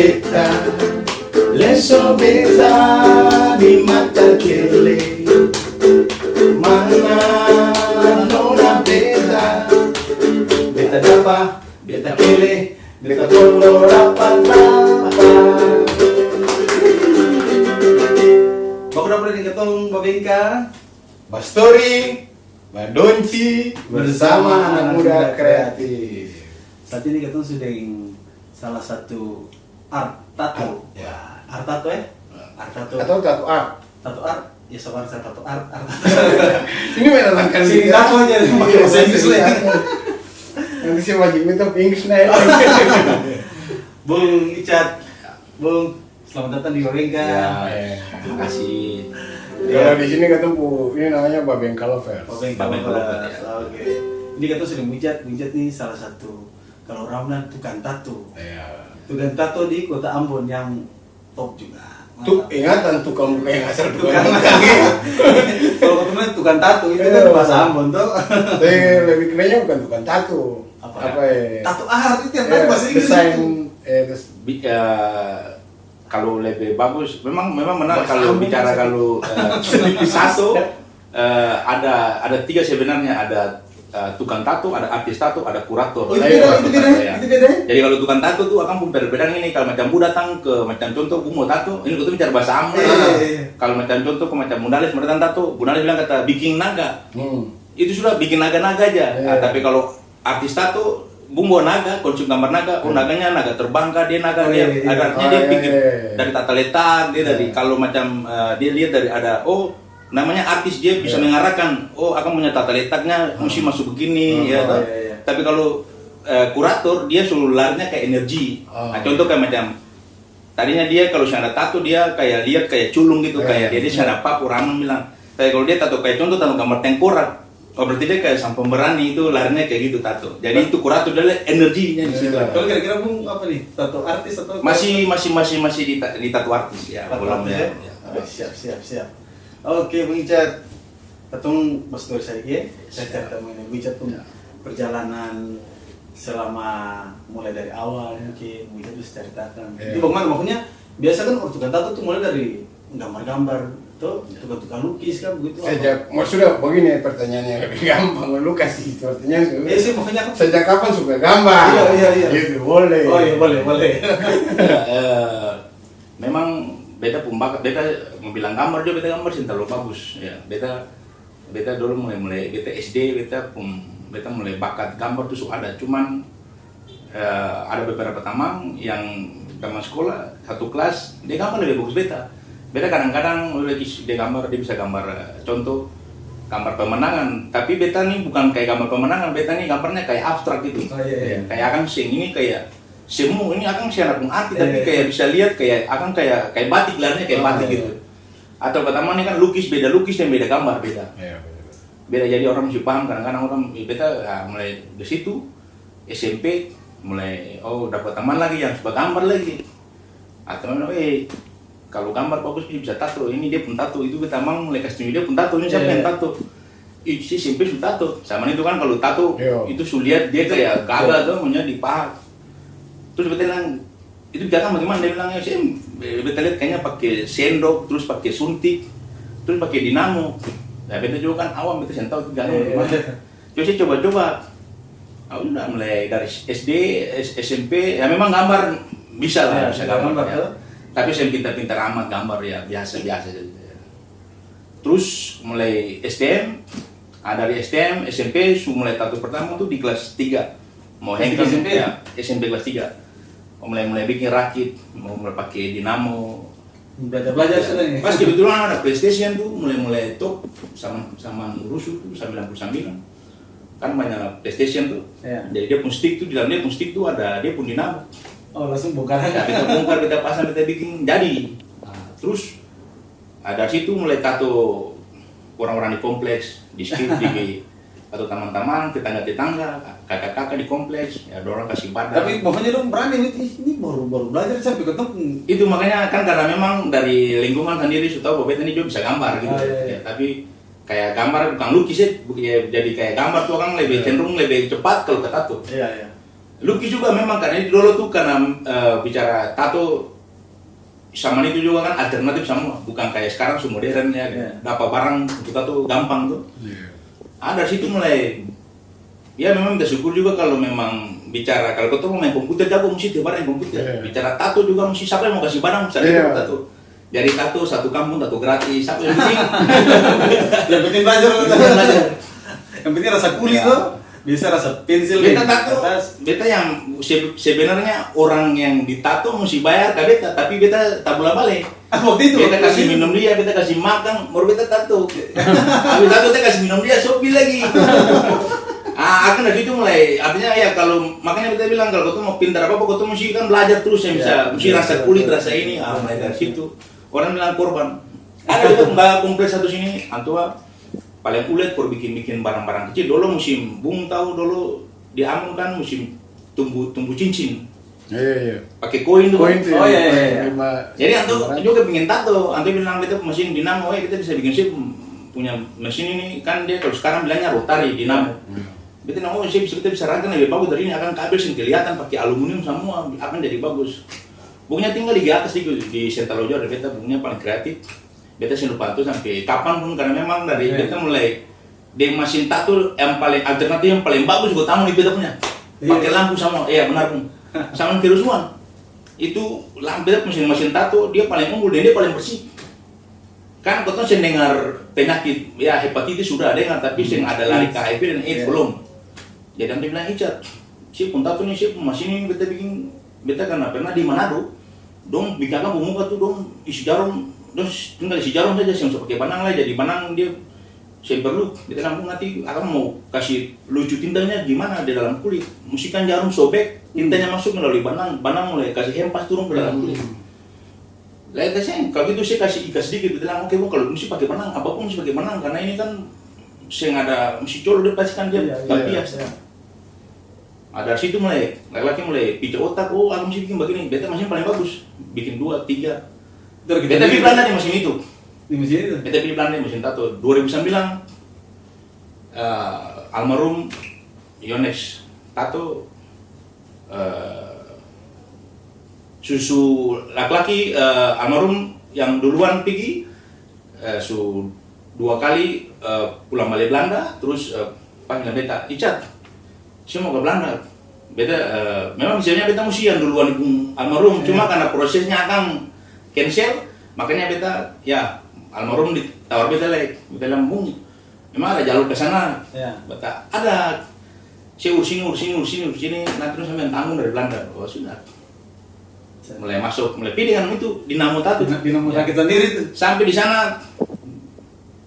beta, leso beta di mata kele. Mana nona beta, beta dapa, beta kele, beta tolo rapat rapa. Baku dapat dengan ketong Babengka, Bastori, Badonci bersama anak muda kreatif. Saat ini ketong sedang salah satu art tato. Ya. Art tato ya? Art tato. Atau tato art. Tato art. Ya sabar saya tato art. Art tato. Ini mendatangkan Sini tato aja pakai bahasa Inggris lah. Nanti si wajib minta English nih. Bung Icat, Bung, selamat datang di Babengka. Terima kasih. Kalau di sini ketemu, ini namanya Babengka Lovers. Babengka. Babengka, ya. Oke. Ini ketong sudah Mujat nih salah satu kalau Ramlan tukang tato. Iya. Tukang tato di Kota Ambon yang top juga. Tuh ingatan tukang buka yang asal Tukang tukang. kalau ketemu tukang tato itu kan bahasa Ambon tuh. Tapi lebih kerennya bukan tukang tato. Apa ya? Tato art itu yang tadi bahasa Inggris. Desain, Kalau lebih bagus, memang menarik Bahasa kalau Ambon bicara sih. kalau tato ada tiga sebenarnya, ada tukang tato, ada artis tato, ada kurator. Oh, itu Ayo, beda, Ya. itu beda. Jadi kalau tukang tato tuh akan perbedaan ini. Kalau macam bu datang ke macam contoh bu mau tato, ini kita bicara bahasa Ambon. Iya. Kalau macam contoh ke macam Munalis mau datang tato, Munalis bilang kata bikin naga. Itu sudah bikin naga-naga aja. Iya. Tapi kalau artis tato, bumbu naga, konsep gambar naga, naganya naga terbang kah, dia naga, Oh, dia iya, iya. ada artinya Oh, dia iya, bikin iya. dari tata letak, dia dari kalau macam dia lihat dari ada namanya artis, dia bisa Iya. mengarahkan akan punya tata letaknya mesti masuk begini ya toh. iya, iya. Tapi kalau kurator dia selalu larinya kayak energi. Oh. Nah, contoh kayak macam tadinya dia kalau saya ada tato dia kayak lihat kayak culung gitu, kayak dia saya ada apa orang bilang. Tapi kalau dia tato kayak contoh tato gambar tengkorak, berarti dia kayak sang pemberani, itu larinya kayak gitu tato. Jadi itu kurator dia lihat energinya di situ. Kalau kira-kira Bung apa nih? Tato artis atau Masih di tato artis ya, tato belum artis ya. ya? Oh, siap. Oke, Bung Icat. Ketemu Mas Dori saya cerita mengenai Bung Icat pun perjalanan selama mulai dari awal mungkin Bung Icat bisa ceritakan. Iya. Jadi bagaimana maksudnya? Biasa kan orang tukang tato tuh mulai dari gambar-gambar tuh, tukang lukis kan begitu. Sejak, sudah begini pertanyaannya lebih gampang, lu kasih sepertinya. Sih makanya kan. Sejak kapan suka gambar? Iya. Gitu, boleh. Oh iya boleh. Memang beta pun beta mau bilang gambar juga, beta gambar sih terlalu bagus ya. Beta dulu mulai beta SD beta mulai bakat gambar tuh sudah ada, cuman ada beberapa teman yang teman sekolah satu kelas dia gambar lebih bagus beta. Beta kadang-kadang dia gambar, dia bisa gambar contoh gambar pemenangan, tapi beta nih bukan kayak gambar pemenangan, beta nih gambarnya kayak abstrak gitu. Oh, iya. Kayak akan sing ini kayak semu, ini akan siapa pun arti, tapi Iya. kayak bisa lihat kayak akan kayak batik, larinya kayak batik iya. gitu. Atau pertama ini kan lukis dan beda gambar beda. Iya, Beda, jadi orang mesti paham. Kadang-kadang orang beta mulai di situ SMP mulai dapat teman lagi yang suka gambar lagi. Atau kalau gambar bagus bisa tato, ini dia pun tato, itu beta mang mulai kasih dia pun tato, ini siapa yang tato? Si SMP sudah tato. Sama itu kan kalau tato Iya. itu sulihat dia kayak gagal tuh maunya dipahat. Terus beta bilang itu jangan bagaimana, dia bilang sih beta lihat kayaknya pakai sendok, terus pakai suntik, terus pakai dinamo. Nah beta juga kan awam, beta tahu itu jangan bagaimana. Terus saya coba-coba. Udah mulai dari SD, SMP, ya memang gambar bisa lah, bisa gambar ya. Tapi saya pintar-pintar amat gambar ya, biasa-biasa saja. Terus mulai STM, dari STM, SMP, mulai tato pertama tuh di kelas 3. Mau hengkang SMP? ya, SMP kelas 3. Mulai bikin rakit, mulai pakai dinamo. Belajar sudah nih. Pas kebetulan ada PlayStation tuh, mulai top sama rusuh tuh 99. Kan banyak PlayStation tuh. Iya. Jadi dia pun stick tuh, di dalam dia pun stick tuh ada dia pun dinamo. Oh langsung bongkar Ya, aja. kita bongkar, kita pasang, kita bikin jadi. Nah, terus ada situ mulai tato orang-orang di kompleks, di skip, atau teman-teman, tetangga-tetangga, kakak-kakak di kompleks, ya orang kasih badan. Tapi pokoknya dong berani ini baru belajar sampai ketemu. Itu makanya kan karena memang dari lingkungan sendiri sudah tahu bahwa beta ini juga bisa gambar gitu. Iya. Ya, tapi kayak gambar bukan lukis ya, jadi kayak gambar tuh orang lebih cenderung lebih cepat kalau ke tato. Iya. Lukis juga memang karena dulu tuh karena bicara tato sama itu juga kan alternatif semua, bukan kayak sekarang modern ya. Dapat barang untuk tato gampang tuh. Ada situ mulai ya memang kita syukur juga kalau memang bicara kalau kau mau main komputer jago mesti tiap barang komputer. Bicara tato juga mesti siapa yang mau kasih barang misalnya tato. Jadi tato satu kampung tato gratis, siapa yang penting? Yang penting belajar. Yang penting rasa kulit tuh. Bisa rasa pensil. Beta tato, beta yang sebenarnya orang yang ditato mesti bayar ke beta, tapi beta tak boleh balik. Waktu itu beta kasih minum dia, beta kasih makan, baru beta tato. Habis tato beta kasih minum dia, sopi lagi. Akan dari itu mulai, artinya ya kalau makanya beta bilang kalau kau mau pintar apa kau mesti kan belajar terus ya mesti rasa kulit rasa ini, mulai dari situ. Orang bilang korban. Ada juga mbak kompleks satu sini, antua paling ulet for bikin barang-barang kecil. Dulu musim bung tahu dulu di Ambon kan musim tumbuh cincin. Iya. Pakai koin tuh. Koin tuh. Oh iya. Jadi antu juga pengen tato. Antu bilang kita mesin dinamo, kita bisa bikin sih punya mesin ini kan dia kalau sekarang bilangnya rotari dinamo. Kita namo sih kita bisa rancang lebih bagus dari ini akan kabel sing kelihatan pakai aluminium semua akan jadi bagus. Bungnya tinggal di atas di Sentalojo ada beta bungnya paling kreatif. Beta sih lupa tuh sampai kapan pun karena memang dari beta mulai di mesin tato yang paling alternatif yang paling bagus gue tamu di beta punya pakai lampu sama benar pun sama kerusuhan itu lampu beta mesin tato dia paling unggul dan dia paling bersih kan kau sih dengar penyakit ya hepatitis sudah dengar tapi sih ada lari ke HIV dan AIDS belum jadi dia bilang Icat si pun tato nih si mesin ini beta bikin beta karena pernah di Manado dong bikin apa muka tuh dong isi jarum terus tinggal isi jarum saja yang pakai benang lah jadi benang dia saya perlu kita nampung nanti akan mau kasih lucu tintanya gimana di dalam kulit mesti kan jarum sobek tintanya masuk melalui benang mulai kasih hempas turun ke dalam kulit lah itu saya kalau gitu saya kasih ikat sedikit bilang oke bu kalau mesti pakai benang apapun mesti pakai benang karena ini kan saya ada mesti colo dia pasti kan dia bias ada situ mulai laki-laki mulai picu otak aku mesti bikin begini beta mesin paling bagus bikin 2, 3 beta pilih Belanda di mesin itu. Di mesin itu? Beta pilih Belanda di mesin tato. 2009 almarhum Yones tato susu laki-laki almarhum yang duluan pergi su 2 kali pulang balik Belanda terus panggil beta Icat saya mau ke Belanda beta memang misalnya beta mesti yang duluan almarhum cuma karena prosesnya akan cancel, makanya beta ya almarhum ditawar beta lagi, beta bilang bung, memang ada jalur ke sana, beta ada, saya urus ini, nanti terus sampai tanggung dari Belanda, oh sudah, mulai masuk, mulai pilih kan itu dinamo tato, dinamo sakit sendiri tuh, sampai di sana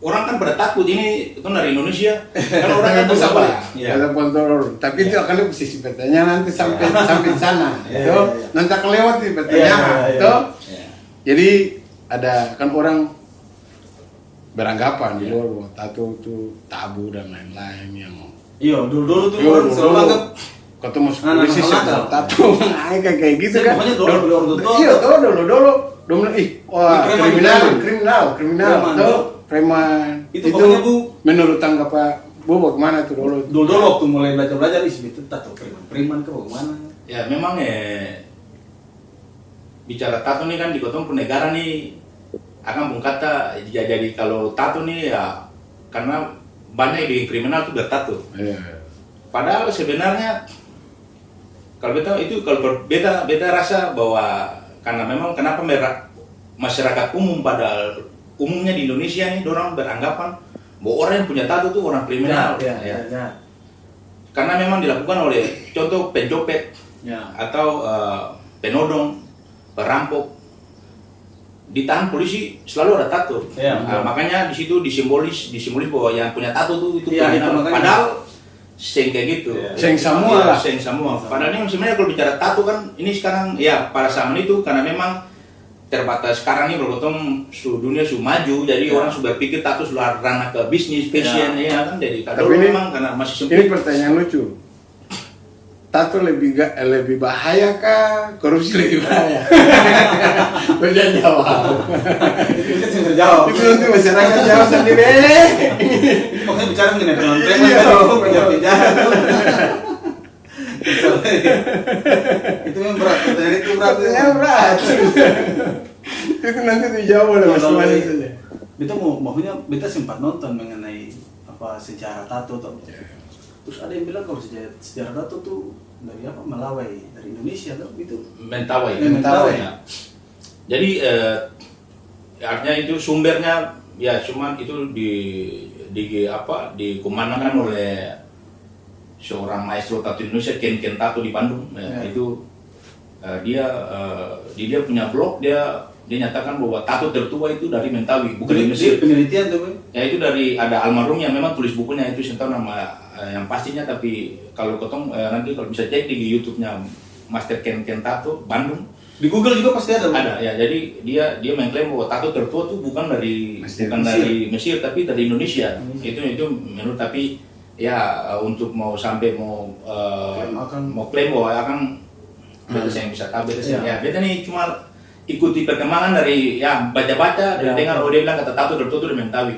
orang kan pada takut ini itu dari Indonesia, kan orang kan bisa balik, ada kontrol, tapi itu akan lebih sisi betanya nanti sampai di sana, itu nanti akan lewat di betanya, itu. Jadi ada kan orang beranggapan di luar bahwa tato itu tabu dan lain-lain yang dulu tuh orang selalu anggap ketemu polisi tato kayak gitu kan pokoknya dulu wah kriminal tuh preman itu pokoknya bu menurut tanggapan bu bagaimana tuh dulu waktu mulai belajar itu tato preman ke bagaimana ya memang bicara tato nih kan di kota negara nih akan pun kata jadi kalau tato nih ya karena banyak di kriminal tuh bertato. Padahal sebenarnya kalau beta rasa bahwa karena memang kenapa masyarakat umum pada umumnya di Indonesia nih orang beranggapan bahwa orang yang punya tato tuh orang kriminal. Karena memang dilakukan oleh contoh pencopet atau penodong perampok ditahan polisi selalu ada tato. Makanya di situ disimbolis bahwa yang punya tato tuh itu kriminal. Padahal seng kayak gitu. Seng semua. Padahal ini sebenarnya kalau bicara tato kan ini sekarang ya pada zaman itu karena memang terbatas sekarang ini bergotong dunia maju jadi orang sudah pikir tato sudah ranah ke bisnis fashion kan jadi tapi ini memang karena masih sempit. Ini pertanyaan lucu. Tato lebih bahaya kah? Korupsi lebih bahaya? Udah jawab. Itu jawab. Itu nanti masyarakat jawab sendiri. Ini pokoknya bicara mengenai preman penjahat. Itu memang berat, pertanyaan itu berat. Pertanyaan berat. Itu nanti dijawab oleh Mas Kalau Mani saja. Beta maunya beta sempat nonton mengenai apa sejarah tato tuh. Terus ada yang bilang kalau sejarah tato tuh dari apa Melawai, dari Indonesia tuh itu. Mentawai. Mentawai. Ya. Jadi artinya itu sumbernya ya cuman itu dikumandangkan oleh seorang maestro tato Indonesia Ken Tato di Bandung. Itu dia punya blog, dia nyatakan bahwa tato tertua itu dari Mentawi, bukan di Mesir. Penelitian tuh. Ya itu dari ada almarhum yang memang tulis bukunya itu, saya tahu nama yang pastinya, tapi kalau ketemu nanti kalau bisa cek di YouTube-nya Master Ken Tato Bandung. Di Google juga pasti ada. Ada ya, jadi dia mengklaim bahwa tato tertua itu bukan dari Mesir tapi dari Indonesia. Itu menurut, tapi ya untuk mau sampai mau klaim bahwa akan beta yang bisa tahu beta nih cuma ikuti perkembangan dari ya baca-baca dan dengar dia bilang kata tato tertua itu dari Mentawi.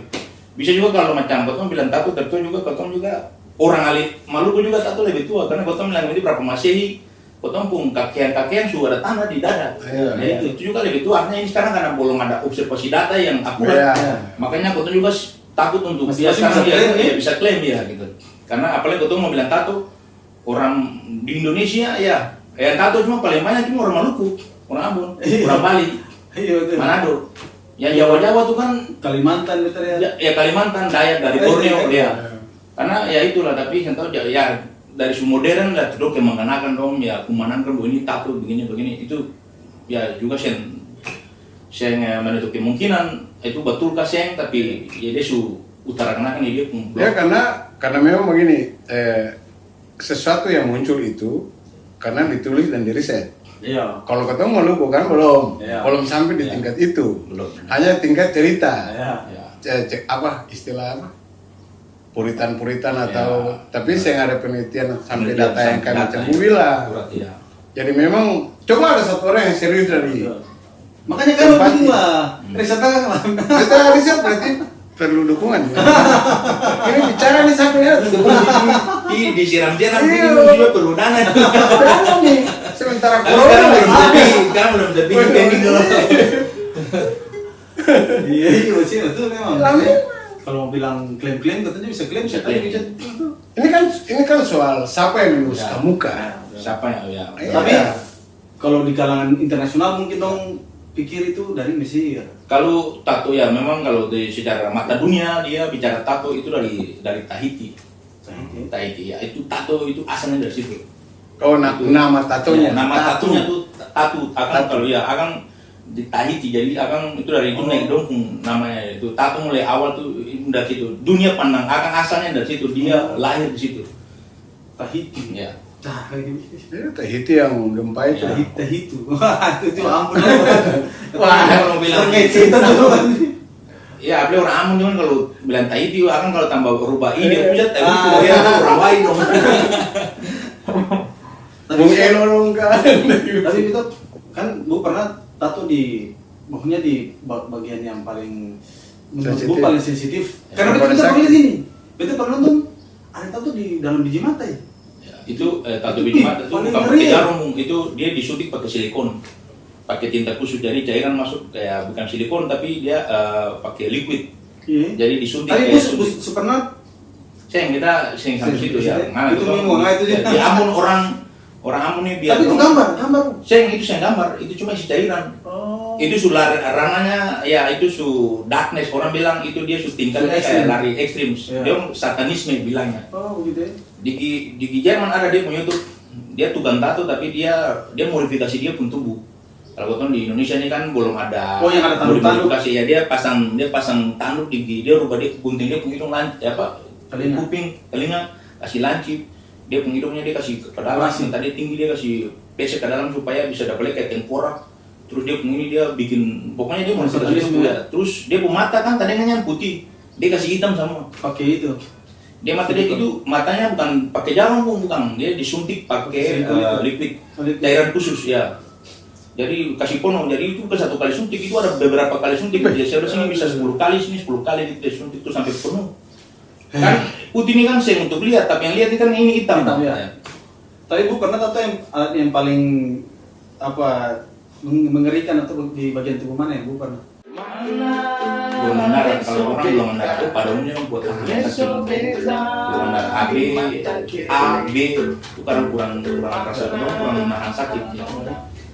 Bisa juga kalau macam Kotong bilang tato tertua juga, Kotong juga orang Ali Maluku juga tato lebih tua karena Kotong bilang ini berapa Masehi, Kotong pun kakean sudah ada tanda di dada. Itu juga lebih tua. Artinya ini sekarang karena belum ada observasi data yang akurat, makanya Kotong juga takut untuk dia sekarang dia bisa klaim dia gitu. Karena apalagi Kotong mau bilang tato orang di Indonesia ya tato cuma paling banyak cuma orang Maluku, orang Ambon, orang Bali, Manado. Ya Jawa tuh kan Kalimantan betul ya. Ya Kalimantan, Dayak dari Borneo dia. Karena ya itulah, tapi yang tahu ya dari modern lah tuh yang mengenakan dong ya kumanankan bahwa ini tato begini itu ya juga saya menutup kemungkinan itu betulkah saya, tapi ya dia utarakan ya dia pun ya karena memang begini, sesuatu yang muncul itu karena ditulis dan diriset. Iya. Kalau ketemu Maluku kan belum sampai di tingkat itu, hanya tingkat cerita. Apa istilah apa? Puritan atau tapi saya ada penelitian sampai data yang kami cembuhi lah. Jadi memang coba ada satu orang yang serius dari. Makanya kan begini lah, riset lah. Kita riset berarti perlu dukungan. Ini bicara nih sampai ya disiram-siram ini juga perlu dana. Dana nih. Sementara corona lagi kan belum jadi pending dulu. Iya sih betul memang. Kalau mau bilang klaim-klaim katanya bisa klaim siapa yang bisa. Ini kan soal siapa yang menulis muka. Siapa ya. Tapi kalau di kalangan internasional mungkin dong pikir itu dari Mesir. Kalau tato ya memang kalau secara mata dunia dia bicara tato itu dari Tahiti ya, itu tato itu asalnya dari situ. Oh, nama tatonya. Ya, nama tatonya tuh tato kalau ya akan di Tahiti, jadi akan itu dari dunia dong namanya itu tato mulai awal tuh dari situ. Dunia pandang akan asalnya dari situ, dia lahir di situ. Tahiti. Ya. Tahiti yang gempa itu. Tahiti. Wah, itu ampun. Wah, kalau bilang cerita tuh. Ya, beliau orang Ambon cuman kalau bilang Tahiti akan kalau tambah rubah ini pusat itu ya orang lain dong. Bung Elo dong kan. Tapi itu kan Bu pernah tato maksudnya di bagian yang paling menurut Bu paling sensitif. Karena kita pernah lihat ini. Kita pernah nonton ada tato di dalam biji mata ya. Itu tato biji mata itu bukan pakai jarum, itu dia disuntik pakai silikon, pakai tinta khusus, jadi cairan masuk kayak bukan silikon tapi dia pakai liquid. Jadi disuntik. Tapi Bu pernah kita sampai situ ya. Itu memang itu di Ambon orang Ambon nih biar. Tapi itu gambar. Itu gambar, itu cuma isi cairan. Itu sudah rananya ya itu darkness, orang bilang itu dia tingkatnya kayak lari ekstrim. Dia satanisme bilangnya. Oh gitu ya. Di Jerman ada dia punya YouTube, dia tukang tato tapi dia modifikasi dia pun tubuh. Kalau betul di Indonesia ini kan belum ada. Oh yang ada tanduk-tanduk. Ya dia pasang tanduk di gigi, dia rubah dia gunting dia penghidung kuping, telinga, kasih lancip, dia penghidungnya dia kasih ke dalam, tadi tinggi dia kasih pesek ke dalam supaya bisa dapat kayak tengkorak. Terus dia ini dia bikin, pokoknya dia modifikasi ya. Terus dia mata kan tadinya putih, dia kasih hitam sama. Pakai itu. Dia mata dia itu matanya bukan pakai jarum bukan, dia disuntik pakai liquid cairan khusus ya. Jadi kasih pono, jadi itu ke satu kali suntik itu ada beberapa kali suntik. Jadi sini bisa 10 kali, sini 10 kali disuntik itu sampai penuh. Kan putih ini kan saya untuk lihat, tapi yang lihat ini kan ini hitam. Ya. Tapi Bu pernah tahu yang paling apa mengerikan atau di bagian tubuh mana yang Bu pernah? Belum benar, kalau orang belum benar pada umumnya buat sakit belum benar A B itu karena kurang rasa kurang menahan sakit ya.